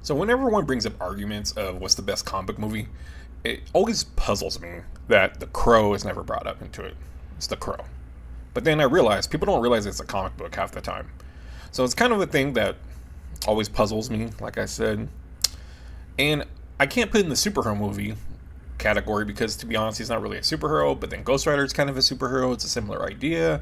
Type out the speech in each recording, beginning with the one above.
So whenever one brings up arguments of what's the best comic book movie, it always puzzles me that The Crow is never brought up into it. It's The Crow. But then I realize people don't realize it's a comic book half the time. So it's kind of a thing that always puzzles me, like I said. And I can't put it in the superhero movie category because, to be honest, he's not really a superhero. But then Ghost Rider is kind of a superhero. It's a similar idea.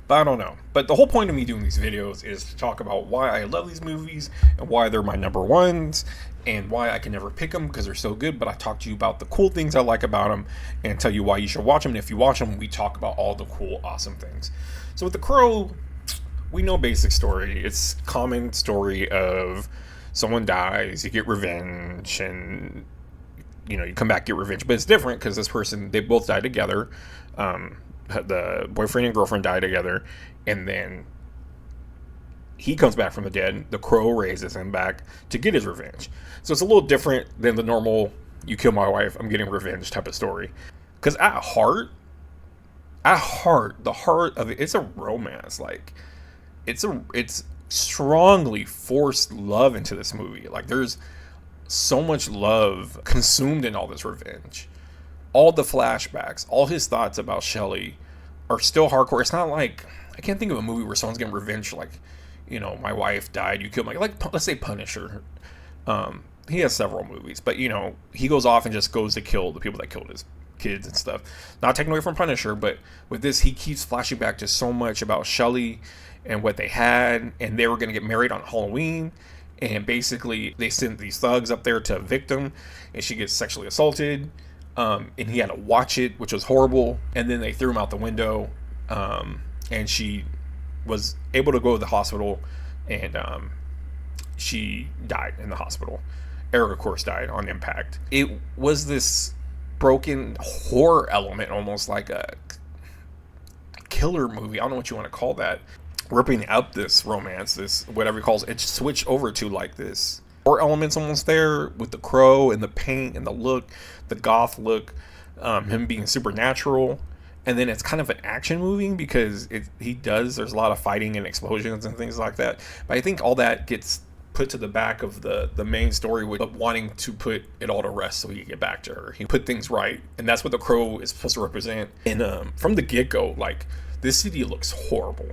But I don't know. But the whole point of me doing these videos is to talk about why I love these movies and why they're my number ones and why I can never pick them because they're so good. But I talk to you about the cool things I like about them and tell you why you should watch them. And if you watch them, we talk about all the cool, awesome things. So with The Crow, we know basic story. It's common story of someone dies, you get revenge, and you come back, get revenge. But it's different because this person, they both die together. The boyfriend and girlfriend die together, and then he comes back from the dead. The Crow raises him back to get his revenge. So it's a little different than the normal "you kill my wife, I'm getting revenge" type of story. Because at heart, the heart of it, it's a romance. Like it's strongly forced love into this movie. Like there's so much love consumed in all this revenge. All the flashbacks, all his thoughts about Shelley are still hardcore. It's not like, I can't think of a movie where someone's getting revenge, like, my wife died, you killed my, like, let's say Punisher. He has several movies, but, he goes off and just goes to kill the people that killed his kids and stuff. Not taking away from Punisher, but with this, he keeps flashing back to so much about Shelley and what they had, and they were going to get married on Halloween. And basically, they sent these thugs up there to a victim, and she gets sexually assaulted. And he had to watch it, which was horrible. And then they threw him out the window. And she was able to go to the hospital, and she died in the hospital. Eric, of course, died on impact. It was this broken horror element, almost like a killer movie. I don't know what you want to call that. Ripping up this romance, this whatever he calls it, switched over to like this horror elements almost there with the Crow and the paint and the look, the goth look, him being supernatural. And then it's kind of an action movie because there's a lot of fighting and explosions and things like that. But I think all that gets put to the back of the main story with wanting to put it all to rest so he can get back to her. He put things right. And that's what the Crow is supposed to represent. And from the get-go, like, this city looks horrible.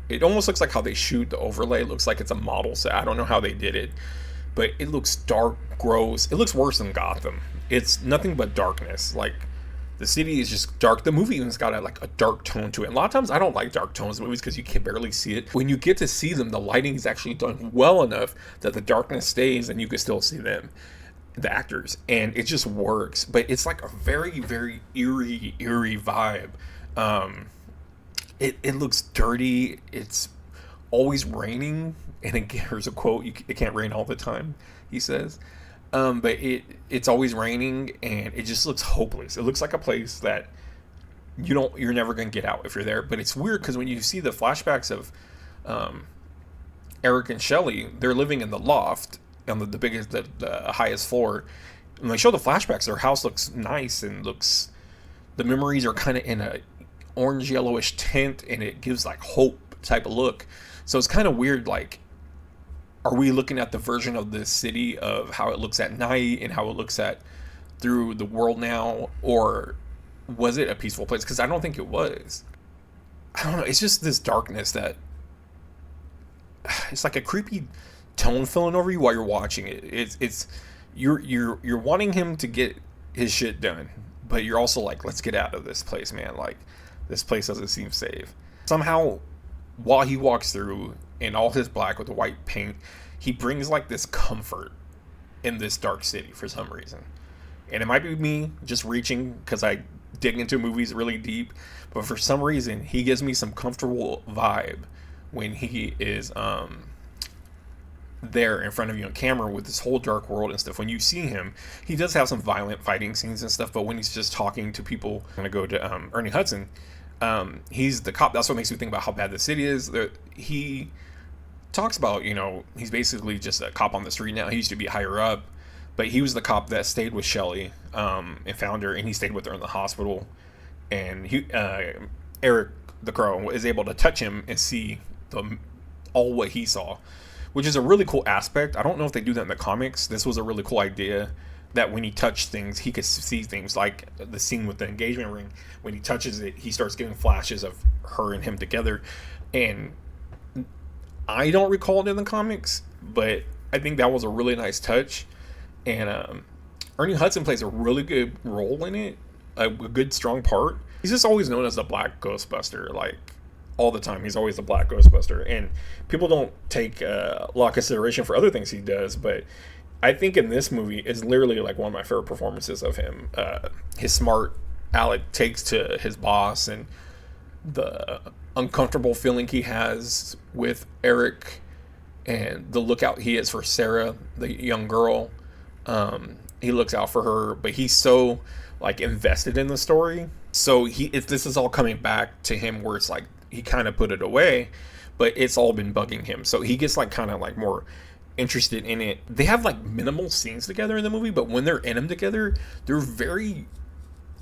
It almost looks like how they shoot the overlay. It looks like it's a model set. I don't know how they did it. But it looks dark, gross. It looks worse than Gotham. It's nothing but darkness. Like, the city is just dark. The movie even's got a dark tone to it. And a lot of times I don't like dark tones in movies because you can barely see it. When you get to see them, the lighting is actually done well enough that the darkness stays and you can still see them, the actors. And it just works. But it's like a very, very eerie vibe. It looks dirty. It's always raining. And again, here's a quote: "It can't rain all the time," he says. But it's always raining, and it just looks hopeless. It looks like a place that you're never gonna get out if you're there. But it's weird because when you see the flashbacks of Eric and Shelley, they're living in the loft on the highest floor. And they show the flashbacks. Their house looks nice and the memories are kind of in a orange yellowish tint, and it gives like hope type of look. So it's kind of weird, like, are we looking at the version of the city of how it looks at night and how it looks at through the world now, or was it a peaceful place? Because I don't think it was. I don't know, it's just this darkness that it's like a creepy tone filling over you while you're watching it. It's you're wanting him to get his shit done, but you're also like, let's get out of this place, man. Like, this place doesn't seem safe. Somehow, while he walks through in all his black with the white paint, he brings like this comfort in this dark city for some reason. And it might be me just reaching because I dig into movies really deep, but for some reason he gives me some comfortable vibe when he is there in front of you on camera with this whole dark world and stuff. When you see him, he does have some violent fighting scenes and stuff, but when he's just talking to people, I'm gonna go to Ernie Hudson. He's the cop. That's what makes me think about how bad the city is. He talks about, he's basically just a cop on the street now. He used to be higher up, but he was the cop that stayed with Shelley and found her, and he stayed with her in the hospital. And Eric the Crow is able to touch him and see all what he saw, which is a really cool aspect. I don't know if they do that in the comics. This was a really cool idea, that when he touched things, he could see things, like the scene with the engagement ring. When he touches it, he starts getting flashes of her and him together. And I don't recall it in the comics, but I think that was a really nice touch. And Ernie Hudson plays a really good role in it, a good strong part. He's just always known as the Black Ghostbuster, like all the time. He's always the Black Ghostbuster, and people don't take a lot of consideration for other things he does, but I think in this movie is literally like one of my favorite performances of him. His smart aleck takes to his boss, and the uncomfortable feeling he has with Eric, and the lookout he is for Sarah, the young girl. He looks out for her, but he's so like invested in the story. So this is all coming back to him, where it's like he kind of put it away, but it's all been bugging him. So he gets like kind of like more interested in it. They have like minimal scenes together in the movie, but when they're in them together, they're very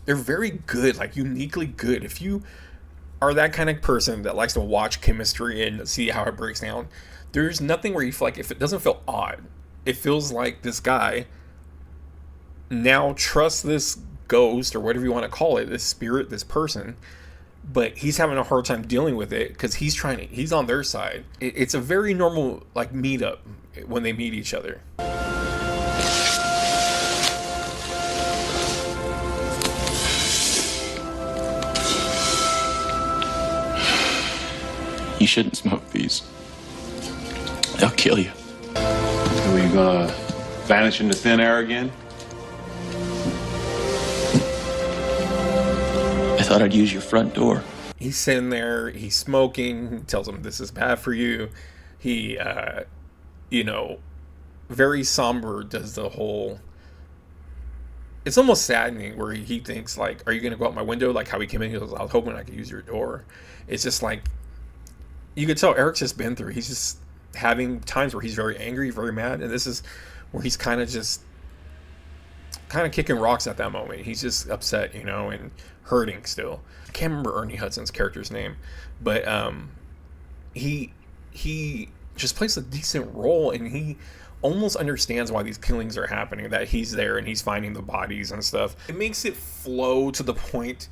good, like uniquely good. If you are that kind of person that likes to watch chemistry and see how it breaks down, there's nothing where you feel like, if it doesn't feel odd, it feels like this guy now trusts this ghost, or whatever you want to call it, this spirit, this person, but he's having a hard time dealing with it because he's on their side. It's a very normal like meetup when they meet each other. You shouldn't smoke these. They'll kill you. So you gonna vanish into thin air again? I thought I'd use your front door. He's sitting there, he's smoking, tells him this is bad for you. He, very somber, does the whole... It's almost saddening, where he thinks, like, are you going to go out my window? Like how he came in, he goes, I was hoping I could use your door. It's just like, you could tell Eric's just been through. He's just having times where he's very angry, very mad, and this is where he's kind of kicking rocks at that moment. He's just upset, and hurting still. I can't remember Ernie Hudson's character's name, but he just plays a decent role, and he almost understands why these killings are happening, that he's there and he's finding the bodies and stuff. It makes it flow to the point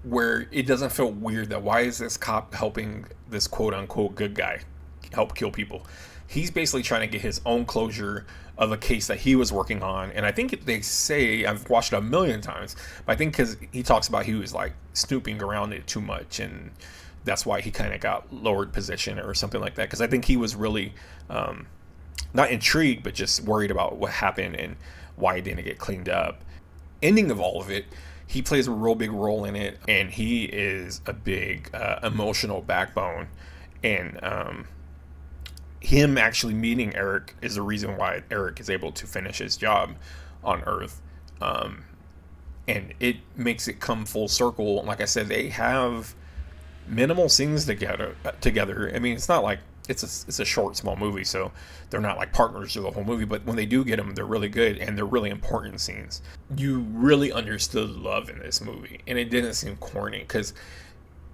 where it doesn't feel weird that why is this cop helping this quote-unquote good guy help kill people. He's basically trying to get his own closure of a case that he was working on. And I think they say, I've watched it a million times, but I think because he talks about he was like snooping around it too much, and that's why he kind of got lowered position or something like that. Because I think he was really not intrigued, but just worried about what happened and why it didn't get cleaned up. Ending of all of it, he plays a real big role in it, and he is a big emotional backbone. And him actually meeting Eric is the reason why Eric is able to finish his job on Earth. And it makes it come full circle. Like I said, they have minimal scenes together. I mean, it's not like it's a short, small movie, so they're not like partners through the whole movie, but when they do get them, they're really good, and they're really important scenes. You really understood love in this movie, and it didn't seem corny, because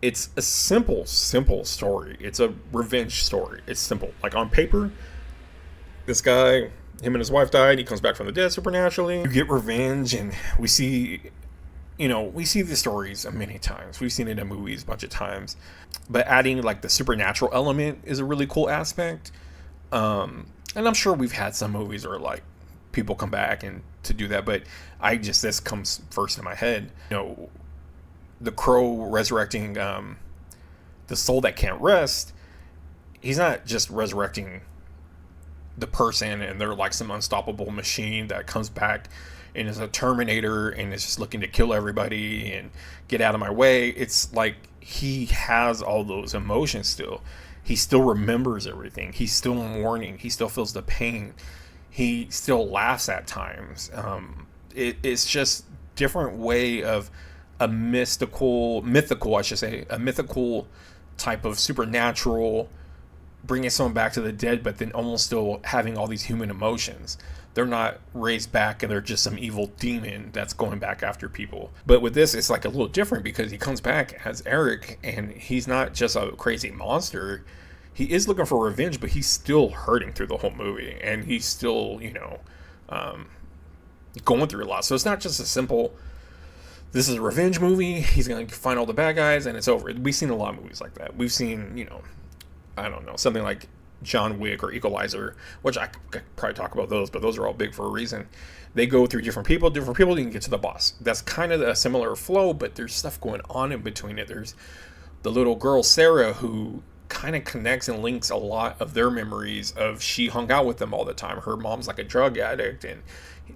it's a simple story. It's a revenge story. It's simple. Like on paper, this guy, him and his wife died. He comes back from the dead supernaturally. You get revenge, and we see these stories many times. We've seen it in movies a bunch of times. But adding like the supernatural element is a really cool aspect. And I'm sure we've had some movies where like people come back and to do that, but this comes first in my head. The crow resurrecting the soul that can't rest. He's not just resurrecting the person and they're like some unstoppable machine that comes back and is a Terminator and is just looking to kill everybody and get out of my way. It's like he has all those emotions still. He still remembers everything. He's still mourning. He still feels the pain. He still laughs at times. It's just different way of a mythical type of supernatural, bringing someone back to the dead, but then almost still having all these human emotions. They're not raised back and they're just some evil demon that's going back after people. But with this, it's like a little different because he comes back as Eric, and he's not just a crazy monster. he is looking for revenge, but he's still hurting through the whole movie, and he's still, going through a lot. So it's not just a simple, this is a revenge movie, he's going to find all the bad guys, and it's over. We've seen a lot of movies like that. We've seen, I don't know, something like John Wick or Equalizer, which I could probably talk about those, but those are all big for a reason. They go through different people, you can get to the boss. That's kind of a similar flow, but there's stuff going on in between it. There's the little girl, Sarah, who kind of connects and links a lot of their memories of she hung out with them all the time. Her mom's like a drug addict, and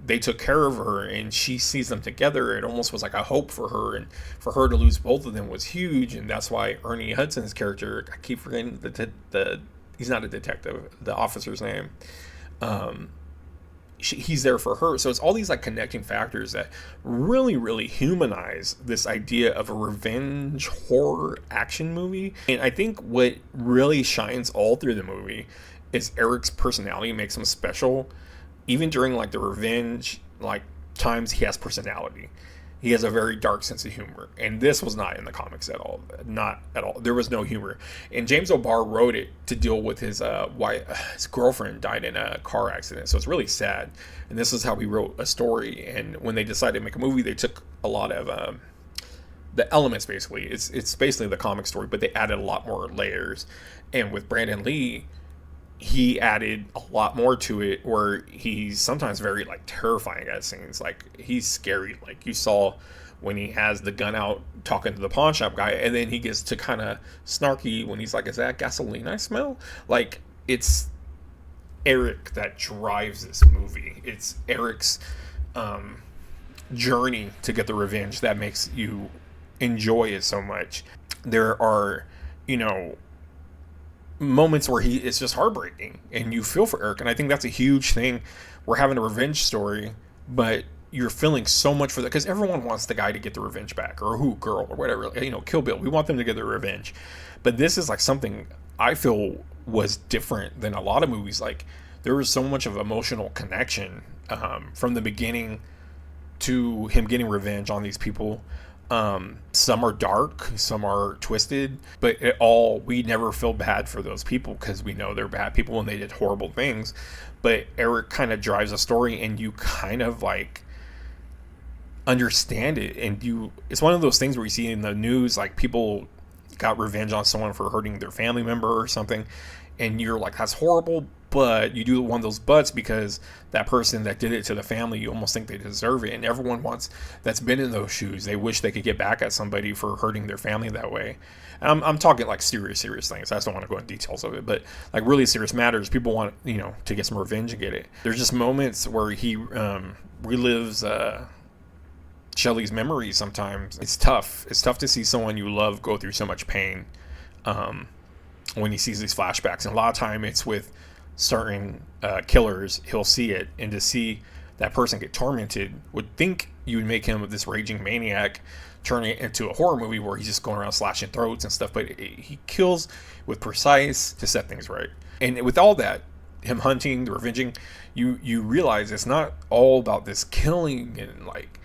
they took care of her, and she sees them together. It almost was like a hope for her, and for her to lose both of them was huge. And that's why Ernie Hudson's character, I keep forgetting the he's not a detective, the officer's name, he's there for her. So it's all these like connecting factors that really, really humanize this idea of a revenge horror action movie. And I think what really shines all through the movie is Eric's personality makes him special. Even during like the revenge like times, he has personality. He has a very dark sense of humor, and this was not in the comics at all. Not at all. There was no humor. And James O'Barr wrote it to deal with his wife. His girlfriend died in a car accident, so it's really sad. And this is how he wrote a story. And when they decided to make a movie, they took a lot of the elements. Basically, it's basically the comic story, but they added a lot more layers. And with Brandon Lee, he added a lot more to it, where he's sometimes very like terrifying at scenes. Like he's scary. Like you saw when he has the gun out talking to the pawn shop guy, and then he gets to kind of snarky when he's like, "Is that gasoline I smell?" Like it's Eric that drives this movie. It's Eric's journey to get the revenge that makes you enjoy it so much. There are, moments where it's just heartbreaking and you feel for Eric, and I think that's a huge thing. We're having a revenge story, but you're feeling so much for that, because everyone wants the guy to get the revenge back, or girl or whatever, Kill Bill, we want them to get their revenge. But this is like something I feel was different than a lot of movies. Like there was so much of emotional connection from the beginning to him getting revenge on these people. Some are dark, some are twisted, but we never feel bad for those people, because we know they're bad people and they did horrible things. But Eric kind of drives a story, and you kind of like understand it. And it's one of those things where you see in the news, like people got revenge on someone for hurting their family member or something, and you're like, that's horrible. But you do one of those buts, because that person that did it to the family, you almost think they deserve it. And everyone that's been in those shoes, they wish they could get back at somebody for hurting their family that way. And I'm talking like serious things. I just don't want to go into details of it, but like really serious matters. People want, to get some revenge and get it. There's just moments where he relives Shelley's memories sometimes. It's tough. It's tough to see someone you love go through so much pain when he sees these flashbacks. And a lot of time it's with certain killers. He'll see it, and to see that person get tormented would think you would make him this raging maniac, turning it into a horror movie where he's just going around slashing throats and stuff. But he kills with precise to set things right. And with all that, him hunting, the revenging, you realize it's not all about this killing and like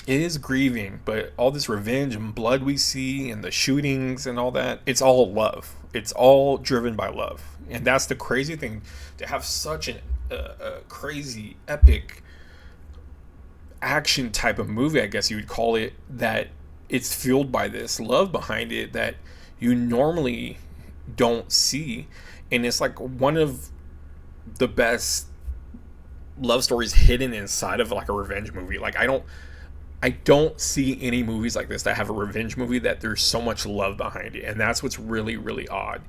it is grieving, but all this revenge and blood we see and the shootings and all that, it's all love. It's all driven by love. And that's the crazy thing, to have such a crazy, epic action type of movie, I guess you would call it, that it's fueled by this love behind it that you normally don't see. And it's like one of the best love stories hidden inside of like a revenge movie. Like I don't see any movies like this that have a revenge movie that there's so much love behind it, and that's what's really, really odd.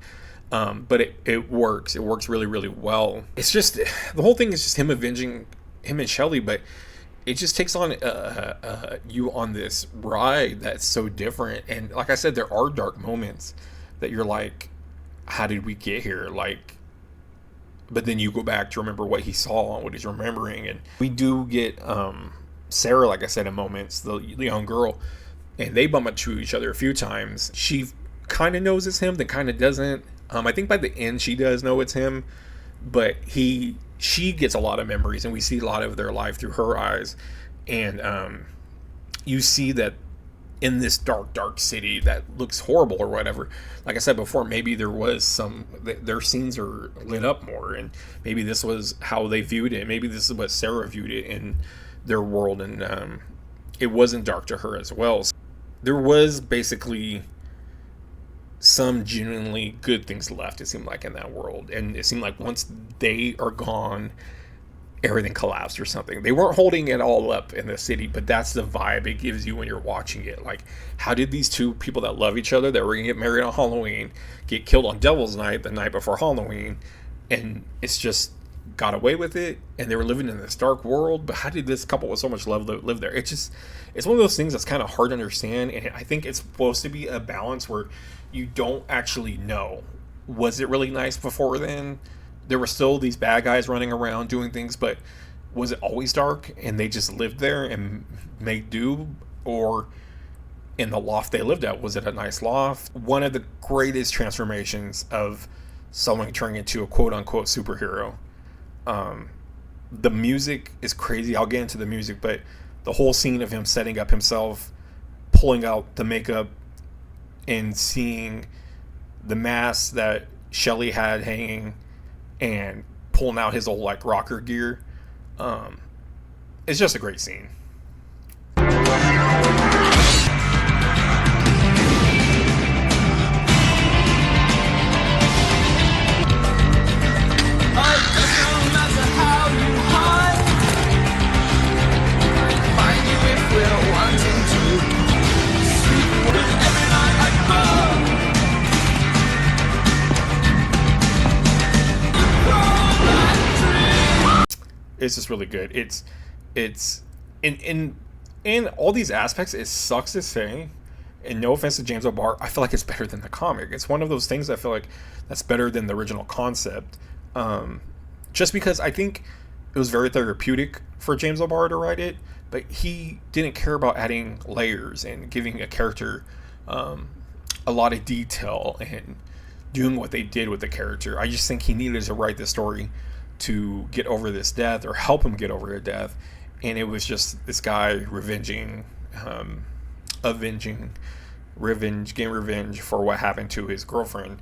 But it works. It works really, really well. It's just the whole thing is just him avenging him and Shelley, but it just takes on you on this ride that's so different. And like I said, there are dark moments that you're like, how did we get here? Like, but then you go back to remember what he saw and what he's remembering, and we do get Sarah, like I said, in moments, the young girl, and they bump into each other a few times. She kind of knows it's him, then kind of doesn't. I think by the end she does know it's him, but she gets a lot of memories, and we see a lot of their life through her eyes. And you see that in this dark city that looks horrible or whatever. Like I said before, maybe there was their scenes are lit up more, and maybe this was how they viewed it. Maybe this is what Sarah viewed it in their world, and it wasn't dark to her as well. So there was basically some genuinely good things left, it seemed like, in that world. And it seemed like once they are gone, everything collapsed or something. They weren't holding it all up in the city, but that's the vibe it gives you when you're watching it. Like, how did these two people that love each other, that were gonna get married on Halloween, get killed on Devil's Night, the night before Halloween, and it's just got away with it, and they were living in this dark world? But how did this couple with so much love live there? It's one of those things that's kind of hard to understand, and I think it's supposed to be a balance where you don't actually know, was it really nice before then? There were still these bad guys running around doing things, but was it always dark and they just lived there and made do? Or in the loft they lived at, was it a nice loft? One of the greatest transformations of someone turning into a quote-unquote superhero. The music is crazy. I'll get into the music, but the whole scene of him setting up himself, pulling out the makeup, and seeing the mask that Shelley had hanging, and pulling out his old like rocker gear. It's just a great scene. It's just really good. It's in all these aspects, it sucks to say, and no offense to James O'Barr, I feel like it's better than the comic. It's one of those things I feel like that's better than the original concept. Just because I think it was very therapeutic for James O'Barr to write it, but he didn't care about adding layers and giving a character a lot of detail and doing what they did with the character. I just think he needed to write this story to get over this death, or help him get over a death, and it was just this guy getting revenge for what happened to his girlfriend,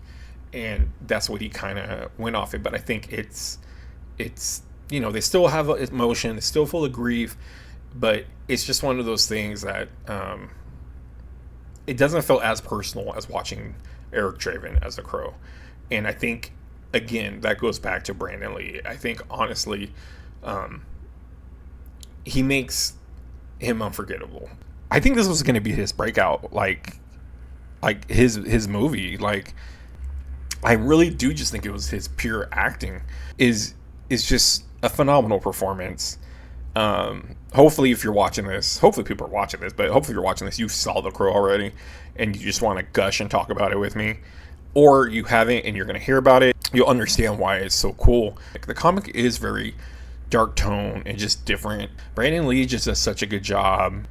and that's what he kind of went off it. But I think it's they still have emotion, it's still full of grief, but it's just one of those things that it doesn't feel as personal as watching Eric Draven as the Crow. And I think, again, that goes back to Brandon Lee. I think, honestly, he makes him unforgettable. I think this was going to be his breakout, like his movie. Like, I really do just think it was his pure acting is just a phenomenal performance. Hopefully, if you're watching this, hopefully people are watching this, but hopefully you're watching this, you saw The Crow already, and you just want to gush and talk about it with me. Or you haven't and you're going to hear about it, you'll understand why it's so cool. The comic is very dark tone and just different. Brandon Lee just does such a good job.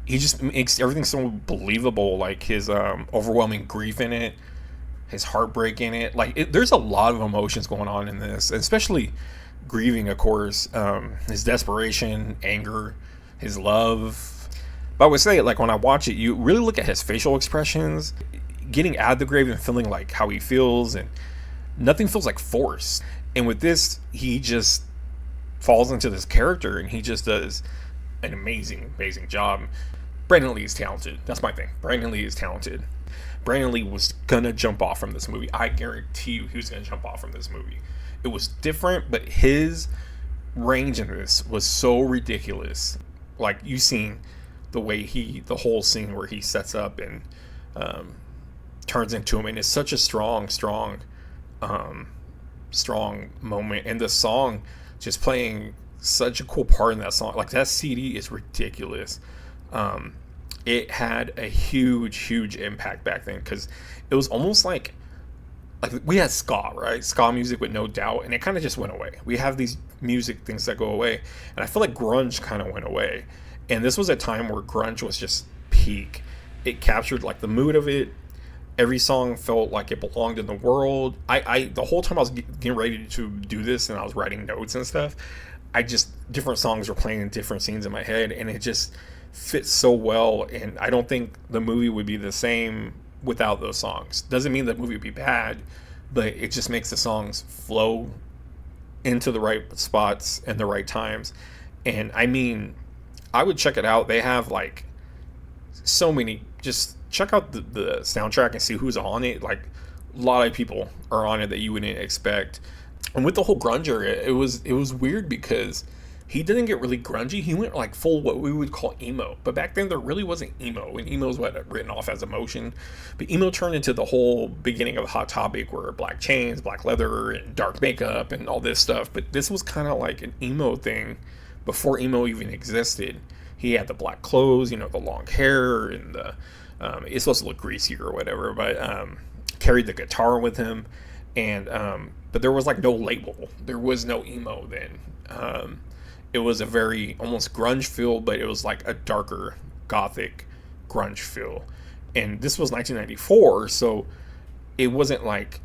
He just makes everything so believable, like his overwhelming grief in it, his heartbreak in it. There's a lot of emotions going on in this, especially grieving, of course, his desperation, anger, his love. But I would say, like, when I watch it, you really look at his facial expressions, getting out of the grave and feeling like how he feels, and nothing feels like force. And with this, he just falls into this character, and he just does an amazing job. Brandon Lee is talented. That's my thing. Brandon Lee is talented. Brandon Lee was gonna jump off from this movie. I guarantee you he was gonna jump off from this movie. It was different, but his range in this was so ridiculous. Like, you seen the way the whole scene where he sets up and turns into him, and it's such a strong moment, and the song just playing such a cool part in that song. Like, that CD is ridiculous. It had a huge impact back then, because it was almost like we had ska, right? Ska music with No Doubt, and it kind of just went away. We have these music things that go away, and I feel like grunge kind of went away. And this was a time where grunge was just peak. It captured like the mood of it. Every song felt like it belonged in the world. I the whole time I was getting ready to do this and I was writing notes and stuff, different songs were playing in different scenes in my head, and fits so well, and I don't think the movie would be the same without those songs. Doesn't mean the movie would be bad, but it just makes the songs flow into the right spots and the right times. And I mean, I would check it out. They have like so many. Just check out the soundtrack and see who's on it. Like a lot of people are on it that you wouldn't expect. And with the whole grunge era, it was weird because he didn't get really grungy. He went like full what we would call emo. But back then there really wasn't emo, and emo is what written off as emotion. But emo turned into the whole beginning of Hot Topic, where black chains, black leather, and dark makeup, and all this stuff. But this was kind of like an emo thing before emo even existed. He had the black clothes, you know, the long hair, and the it's supposed to look greasy or whatever. But carried the guitar with him, and but there was like no label. There was no emo then. It was a very almost grunge feel, but it was like a darker gothic grunge feel. And this was 1994, so it wasn't like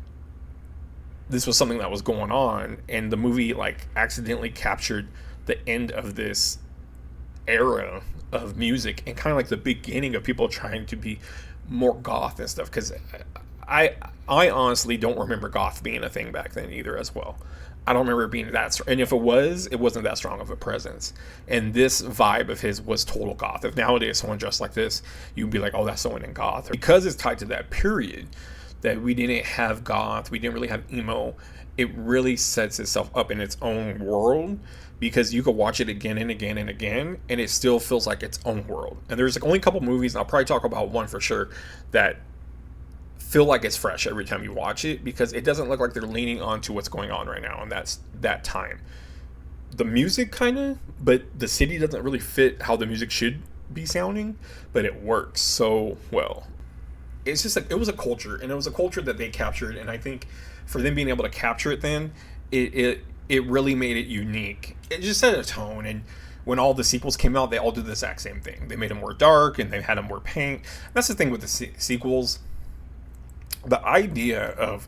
this was something that was going on. And the movie like accidentally captured the end of this era of music and kind of like the beginning of people trying to be more goth and stuff. Because I honestly don't remember goth being a thing back then either as well. I don't remember it being that strong. And if it wasn't that strong of a presence. And this vibe of his was total goth. If nowadays someone dressed like this, you'd be like, oh, that's someone in goth. Because it's tied to that period that we didn't have goth, we didn't really have emo, it really sets itself up in its own world, because you could watch it again and again and again, and it still feels like its own world. And there's like only a couple movies, and I'll probably talk about one for sure, that feel like it's fresh every time you watch it, because it doesn't look like they're leaning onto what's going on right now, and that's that time. The music kind of, but the city doesn't really fit how the music should be sounding, but it works so well. It's just like, it was a culture, and it was a culture that they captured, and I think for them being able to capture it then, it really made it unique. It just set a tone, and when all the sequels came out, they all did the exact same thing. They made them more dark, and they had them more paint. That's the thing with the sequels. The idea of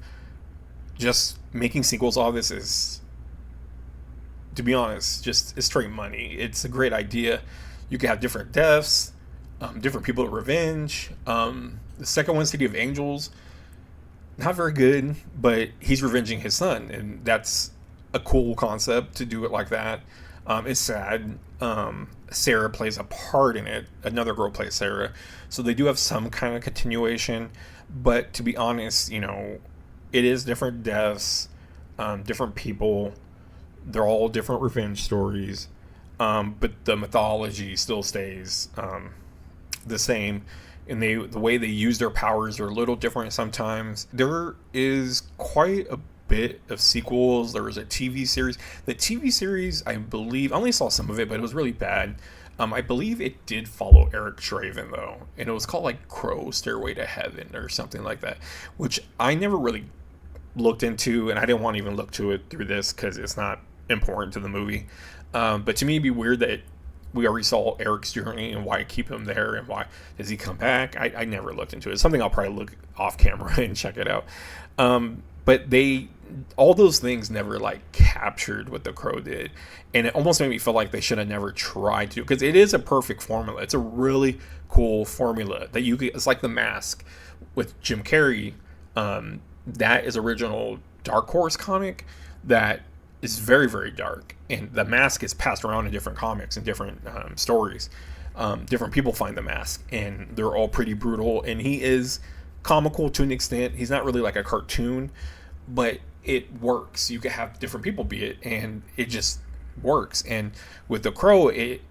just making sequels all this is, to be honest, just it's straight money. It's a great idea. You can have different deaths, different people to revenge. The second one, City of Angels, not very good, but he's revenging his son, and that's a cool concept to do it like that. It's sad. Sarah plays a part in it. Another girl plays Sarah, so they do have some kind of continuation. But to be honest, you know, it is different deaths, different people. They're all different revenge stories, but the mythology still stays the same. And the way they use their powers are a little different sometimes. There is quite a bit of sequels. There was a TV series. The TV series, I believe, I only saw some of it, but it was really bad. I believe it did follow Eric Draven, though, and it was called like Crow Stairway to Heaven or something like that, which I never really looked into, and I didn't want to even look to it through this because it's not important to the movie. But to me, it'd be weird that we already saw Eric's journey and why keep him there and why does he come back. I never looked into it. It's something I'll probably look off camera and check it out. But all those things never like captured what The Crow did, and it almost made me feel like they should have never tried to, because it is a perfect formula. It's a really cool formula that it's like The Mask with Jim Carrey. That is original Dark Horse comic that is very, very dark, and The Mask is passed around in different comics and different stories. Different people find The Mask, and they're all pretty brutal, and he is comical to an extent. He's not really like a cartoon, but it works. You can have different people be it, and it just works. And with The Crow, it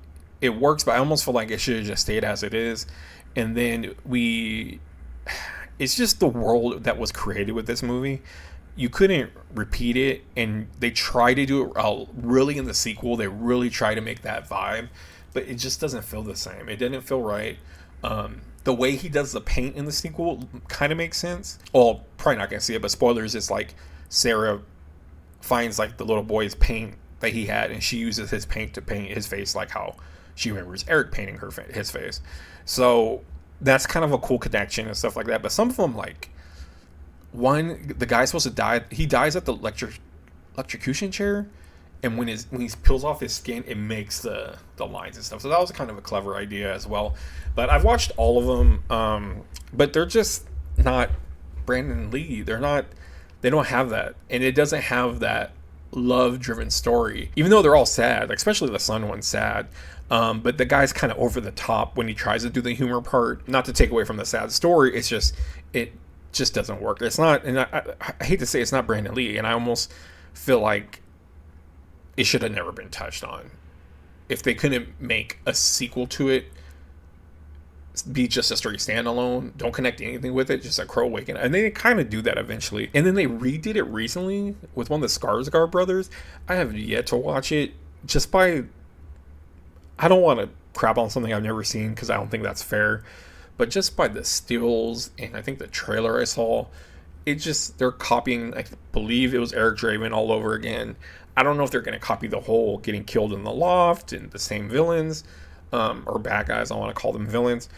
works, but I almost feel like it should have just stayed as it is. And then it's just the world that was created with this movie. You couldn't repeat it, and they try to do it really in the sequel. They really try to make that vibe, but it just doesn't feel the same. It didn't feel right. The way he does the paint in the sequel kind of makes sense. Well, probably not gonna see it, but spoilers. It's like Sarah finds like the little boy's paint that he had, and she uses his paint to paint his face like how she remembers Eric painting his face. So that's kind of a cool connection and stuff like that. But some of them, like the guy's supposed to die. He dies at the electrocution chair, and when he peels off his skin, it makes the lines and stuff. So that was kind of a clever idea as well. But I've watched all of them, but they're just not Brandon Lee. They don't have that, and it doesn't have that love-driven story. Even though they're all sad, like especially the son one's sad. But the guy's kind of over the top when he tries to do the humor part. Not to take away from the sad story, it just doesn't work. It's not, and I hate to say it's not Brandon Lee, and I almost feel like it should have never been touched on. If they couldn't make a sequel to it, be just a straight standalone, don't connect anything with it, just a Crow Awakening. And they kind of do that eventually. And then they redid it recently with one of the Skarsgård brothers. I have yet to watch it just by... I don't want to crap on something I've never seen because I don't think that's fair. But just by the stills and I think the trailer I saw, they're copying, I believe it was Eric Draven all over again. I don't know if they're going to copy the whole getting killed in the loft and the same villains, or bad guys. I want to call them villains.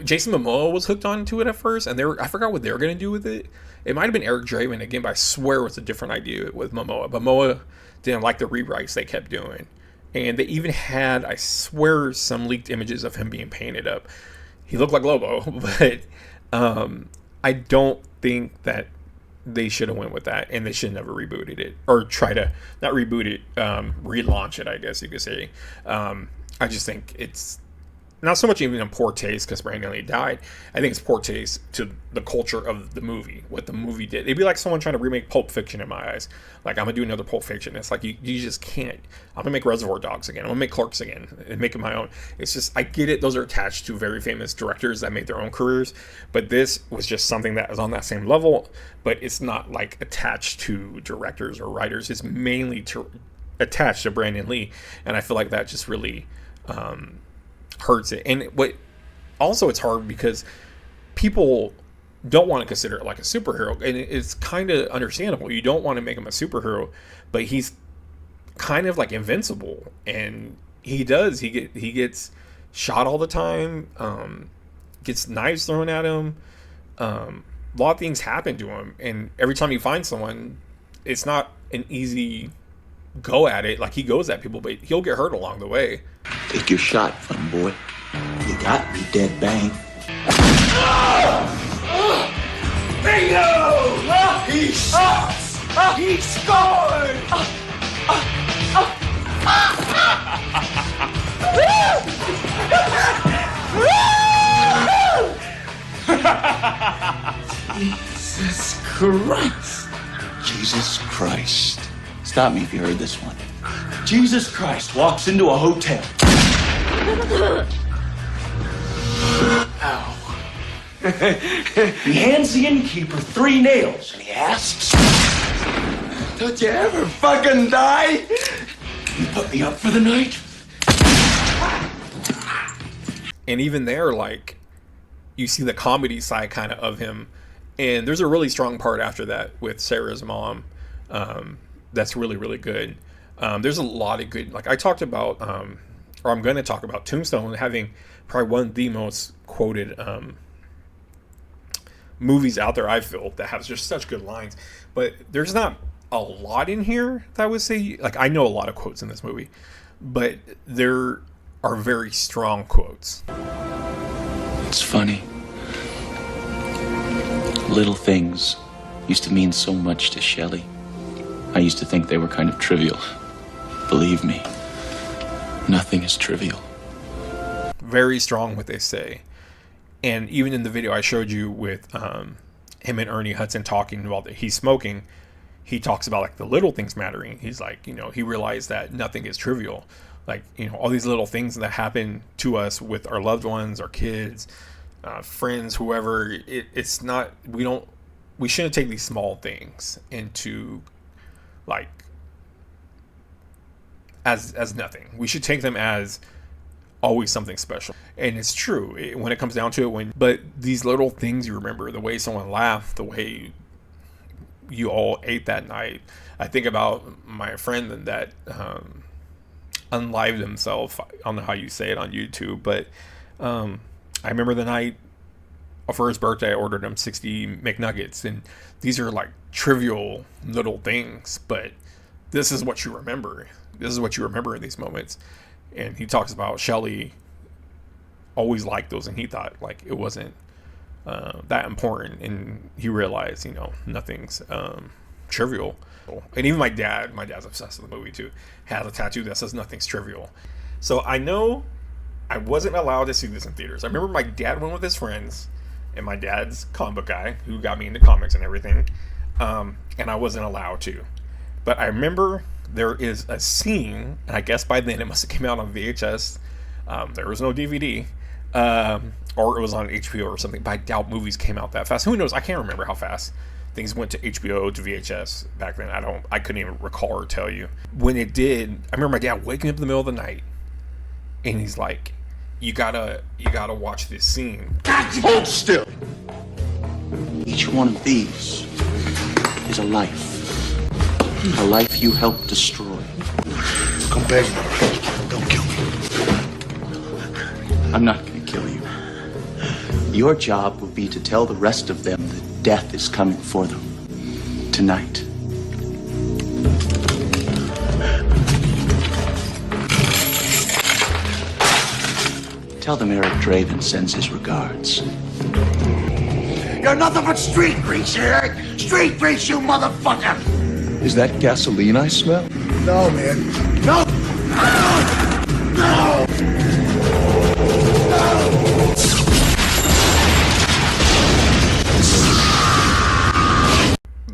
Jason Momoa was hooked onto it at first, and I forgot what they were going to do with it. It might have been Eric Draven again, but I swear it was a different idea with Momoa. But Momoa didn't like the rewrites they kept doing. And they even had, I swear, some leaked images of him being painted up. He looked like Lobo, but I don't think that they should have went with that, and they should have never rebooted it, or try to not reboot it, relaunch it, I guess you could say. I just think it's not so much even in poor taste because Brandon Lee died. I think it's poor taste to the culture of the movie, what the movie did. It'd be like someone trying to remake Pulp Fiction in my eyes. Like, I'm going to do another Pulp Fiction. It's like, you just can't. I'm going to make Reservoir Dogs again. I'm going to make Clerks again and make it my own. It's just, I get it. Those are attached to very famous directors that made their own careers. But this was just something that is on that same level. But it's not, like, attached to directors or writers. It's mainly attached to Brandon Lee. And I feel like that just really... hurts it. And it's hard because people don't want to consider it like a superhero, and it's kind of understandable. You don't want to make him a superhero, but he's kind of like invincible, and he gets shot all the time, gets knives thrown at him, a lot of things happen to him, and every time he finds someone, it's not an easy go at it. Like, he goes at people, but he'll get hurt along the way. Take your shot, fun boy. You got me, dead bang. Bingo! He shoots! He scored! Jesus Christ! Jesus Christ. Stop me if you heard this one. Jesus Christ walks into a hotel. Ow. He hands the innkeeper 3 nails and he asks, "Don't you ever fucking die? You put me up for the night?" And even there, like, you see the comedy side kind of him. And there's a really strong part after that with Sarah's mom. That's really, really good. There's a lot of good, like I talked about, or I'm going to talk about Tombstone having probably one of the most quoted movies out there, I feel, that has just such good lines. But there's not a lot in here that I would say, like, I know a lot of quotes in this movie, but there are very strong quotes. It's funny. Little things used to mean so much to Shelley. I used to think they were kind of trivial. Believe me, nothing is trivial. Very strong what they say. And even in the video I showed you with him and Ernie Hudson talking about that he's smoking, he talks about like the little things mattering. He's like, he realized that nothing is trivial. Like, all these little things that happen to us with our loved ones, our kids, friends, whoever, it's not, we shouldn't take these small things into like as nothing. We should take them as always something special. And it's true when it comes down to it, but these little things you remember, the way someone laughed, the way you all ate that night. I think about my friend that unlived himself. I don't know how you say it on YouTube, but I remember the night for his birthday, I ordered him 60 McNuggets, and these are like trivial little things, but this is what you remember. This is what you remember in these moments. And he talks about Shelley always liked those, and he thought like it wasn't that important, and he realized, nothing's trivial. And even my dad's obsessed with the movie too, has a tattoo that says nothing's trivial. So I know I wasn't allowed to see this in theaters. I remember my dad went with his friends, and my dad's comic book guy who got me into comics and everything, and I wasn't allowed to. But I remember there is a scene, and I guess by then it must have came out on VHS. There was no DVD, or it was on HBO or something. But I doubt movies came out that fast. Who knows? I can't remember how fast things went to HBO to VHS back then. I couldn't even recall or tell you when it did. I remember my dad waking up in the middle of the night, and he's like, "You gotta watch this scene." Hold still. Each one of these is a life. A life you helped destroy. Come back. Don't kill me. I'm not going to kill you. Your job will be to tell the rest of them that death is coming for them. Tonight. Tell them Eric Draven sends his regards. You're nothing but street grease, Eric. Street grease, you motherfucker. Is that gasoline I smell? No, man. No. No.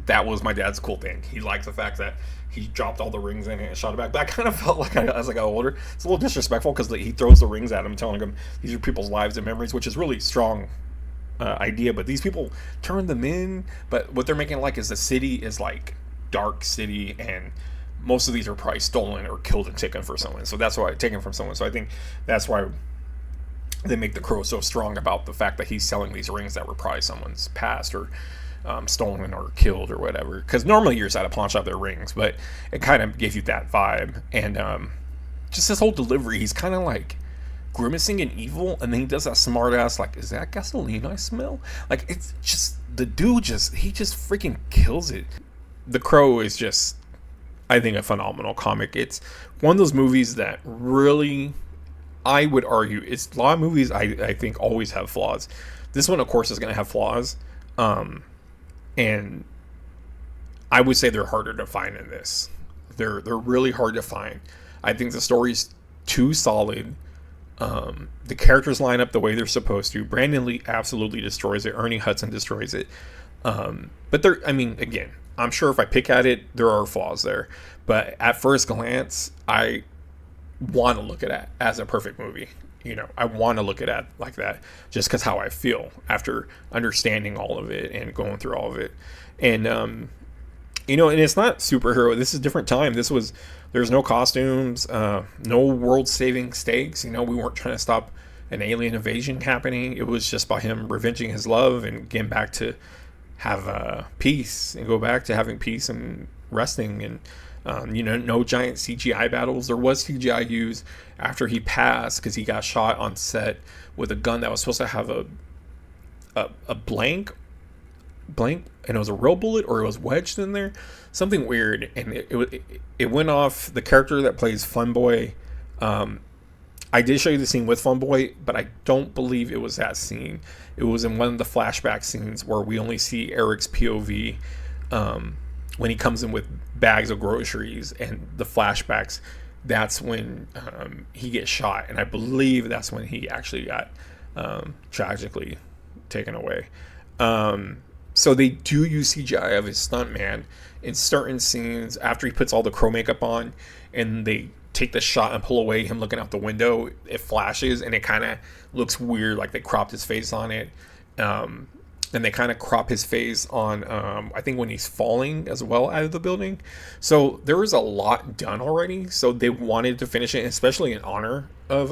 That was my dad's cool thing. He liked the fact that he dropped all the rings in it and shot it back. But I kind of felt like as I got older, it's a little disrespectful because he throws the rings at him, telling him these are people's lives and memories, which is really strong idea. But these people turn them in. But what they're making it like is the city is like dark city, and most of these are probably stolen or killed and taken for someone. So that's why taken from someone. So I think that's why they make the Crow so strong about the fact that he's selling these rings that were probably someone's past or stolen or killed or whatever. Because normally you're just at a pawn shop, their rings, but it kind of gave you that vibe. And just his whole delivery, he's kind of like grimacing and evil, and then he does that smart ass like, is that gasoline I smell? Like, it's just the dude he just freaking kills it. The Crow is just, I think, a phenomenal comic. It's one of those movies that really, I would argue, it's a lot of movies I think always have flaws. This one, of course, is going to have flaws. And I would say they're harder to find in this. They're really hard to find. I think the story's too solid. The characters line up the way they're supposed to. Brandon Lee absolutely destroys it. Ernie Hudson destroys it. But again, I'm sure if I pick at it, there are flaws there. But at first glance, I want to look at it as a perfect movie. I want to look at it like that just because how I feel after understanding all of it and going through all of it. And, and it's not superhero. This is a different time. There's no costumes, no world-saving stakes. We weren't trying to stop an alien invasion happening. It was just by him revenging his love and getting back to have peace and go back to having peace and resting. And no giant CGI battles. There was CGI used after he passed because he got shot on set with a gun that was supposed to have a blank, and it was a real bullet, or it was wedged in there, something weird, and it went off. The character that plays Funboy, I did show you the scene with Funboy, but I don't believe it was that scene. It was in one of the flashback scenes where we only see Eric's POV when he comes in with bags of groceries, and the flashbacks, that's when he gets shot, and I believe that's when he actually got tragically taken away. So they do use CGI of his stuntman in certain scenes after he puts all the Crow makeup on, and they take the shot and pull away him looking out the window. It flashes and it kind of looks weird, like they cropped his face on it. And they kind of crop his face on, I think when he's falling as well out of the building. So there was a lot done already. So they wanted to finish it, especially in honor of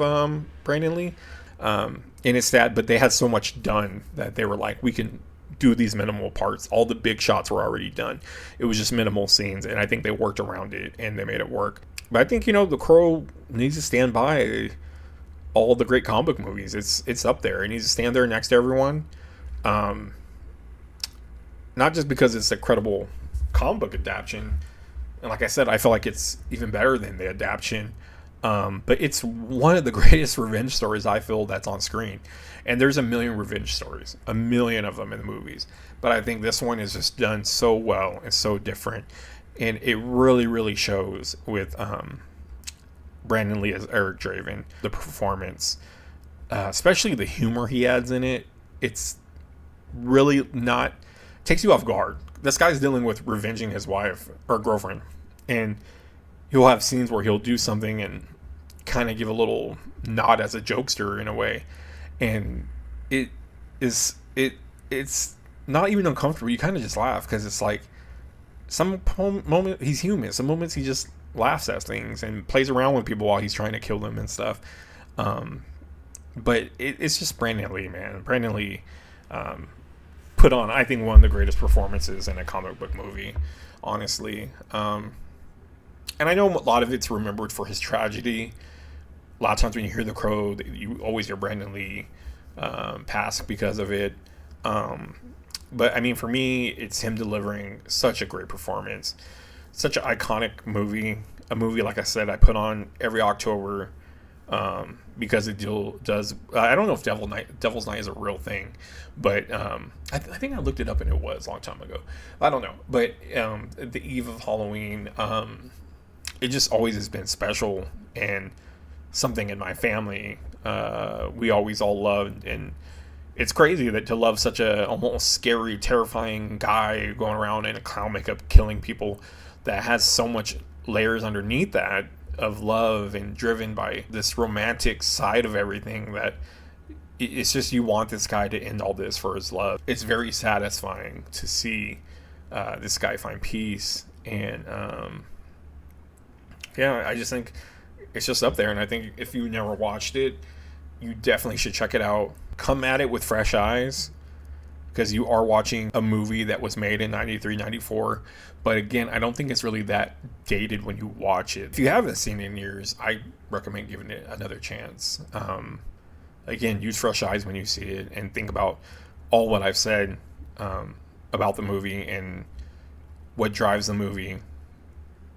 Brandon Lee. And it's sad, but they had so much done that they were like, we can do these minimal parts. All the big shots were already done. It was just minimal scenes, and I think they worked around it and they made it work. But I think, The Crow needs to stand by all the great comic book movies. It's up there. It needs to stand there next to everyone. Not just because it's a credible comic book adaptation, And like I said, I feel like it's even better than the adaptation. But it's one of the greatest revenge stories I feel that's on screen. And there's a million revenge stories, a million of them in the movies. But I think this one is just done so well and so different. And it really, really shows with Brandon Lee as Eric Draven, the performance, especially the humor he adds in it. It's really not, takes you off guard. This guy's dealing with revenging his wife or girlfriend. And he'll have scenes where he'll do something and kind of give a little nod as a jokester in a way, and it's not even uncomfortable. You kind of just laugh because it's like some moment he's human. Some moments he just laughs at things and plays around with people while he's trying to kill them and stuff. But it's just Brandon Lee, man. Brandon Lee put on, I think, one of the greatest performances in a comic book movie, honestly. And I know a lot of it's remembered for his tragedy. A lot of times when you hear The Crow, you always hear Brandon Lee pass because of it. But I mean, for me, it's him delivering such a great performance, such an iconic movie. A movie, like I said, I put on every October because it does. I don't know if Devil's Night is a real thing, but I think I looked it up and it was a long time ago. I don't know, but the eve of Halloween. It just always has been special and something in my family we always all loved. And it's crazy that to love such a almost scary, terrifying guy going around in a clown makeup killing people, that has so much layers underneath that of love and driven by this romantic side of everything, that it's just, you want this guy to end all this for his love. It's very satisfying to see this guy find peace. And yeah, I just think it's just up there. And I think if you never watched it, you definitely should check it out. Come at it with fresh eyes, because you are watching a movie that was made in 93, 94. But again, I don't think it's really that dated when you watch it. If you haven't seen it in years, I recommend giving it another chance. Again, use fresh eyes when you see it, and think about all what I've said about the movie and what drives the movie.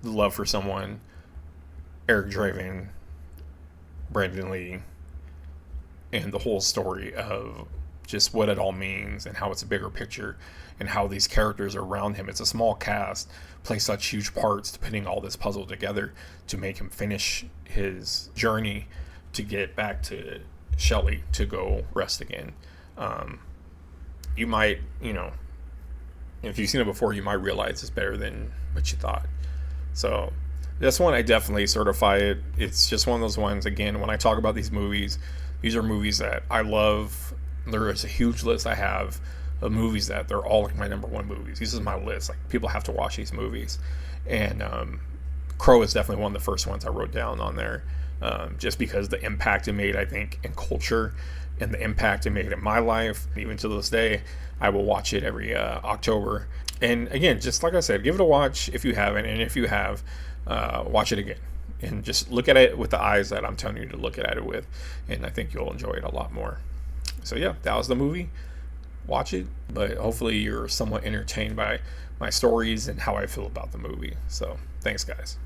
The love for someone, Eric Draven, Brandon Lee, and the whole story of just what it all means and how it's a bigger picture, and how these characters around him, it's a small cast, play such huge parts to putting all this puzzle together to make him finish his journey to get back to Shelley to go rest again. You might, if you've seen it before, you might realize it's better than what you thought. So this one, I definitely certify it. It's just one of those ones, again, when I talk about these movies, these are movies that I love. There is a huge list I have of movies that they're all like my number one movies. This is my list. Like, people have to watch these movies. And Crow is definitely one of the first ones I wrote down on there, just because the impact it made, I think, in culture, and the impact it made in my life. Even to this day, I will watch it every October. And again, just like I said, give it a watch if you haven't, and if you have, watch it again. And just look at it with the eyes that I'm telling you to look at it with, and I think you'll enjoy it a lot more. So yeah, that was the movie. Watch it, but hopefully you're somewhat entertained by my stories and how I feel about the movie. So thanks, guys.